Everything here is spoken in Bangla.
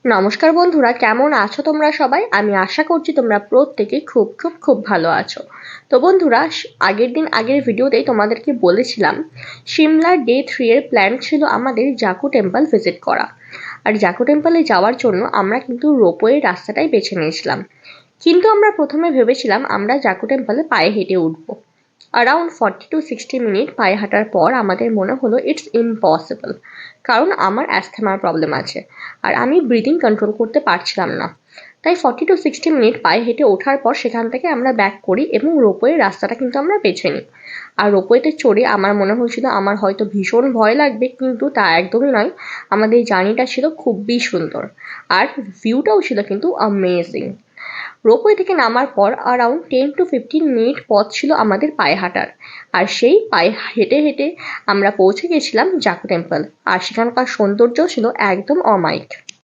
নমস্কার বন্ধুরা, কেমন আছো তোমরা সবাই? আমি আশা করছি তোমরা প্রত্যেকে খুব খুব খুব ভালো আছো। তো বন্ধুরা, আগের ভিডিওতেই তোমাদেরকে বলেছিলাম সিমলার ডে 3 এর প্ল্যান ছিল আমাদের জাকু টেম্পল ভিজিট করা। আর জাকু টেম্পলে যাওয়ার জন্য আমরা কিন্তু রোপওয়ে রাস্তাটাই বেছে নিয়েছিলাম। কিন্তু আমরা প্রথমে ভেবেছিলাম আমরা জাকু টেম্পলে পায়ে হেঁটে উঠবো। অ্যারাউন্ড 40 to 60 মিনিট পায়ে হাঁটার পর আমাদের মনে হলো ইটস ইম্পসিবল, কারণ আমার অ্যাস্থমার প্রবলেম আছে আর আমি ব্রিদিং কন্ট্রোল করতে পারছিলাম না। তাই 40 to 60 মিনিট পায়ে হেঁটে ওঠার পর সেখান থেকে আমরা ব্যাক করি এবং রোপওয়ে রাস্তাটা কিন্তু আমরা বেছে নিই। আর রোপওয়েতে চড়ে আমার মনে হয়েছিল আমার হয়তো ভীষণ ভয় লাগবে, কিন্তু তা একদমই নয়। আমাদের জার্নিটা ছিল খুবই সুন্দর আর ভিউটাও ছিল কিন্তু অ্যামেজিং। রোপওয়ে থেকে নামার পর অ্যারাউন্ড 10 to 15 মিনিট পথ ছিল আমাদের পায়ে হাঁটার। আর সেই পায়ে হেঁটে হেঁটে আমরা পৌঁছে গেছিলাম জাকু টেম্পল। আর সেখানকার সৌন্দর্য ছিল একদম অমায়িক।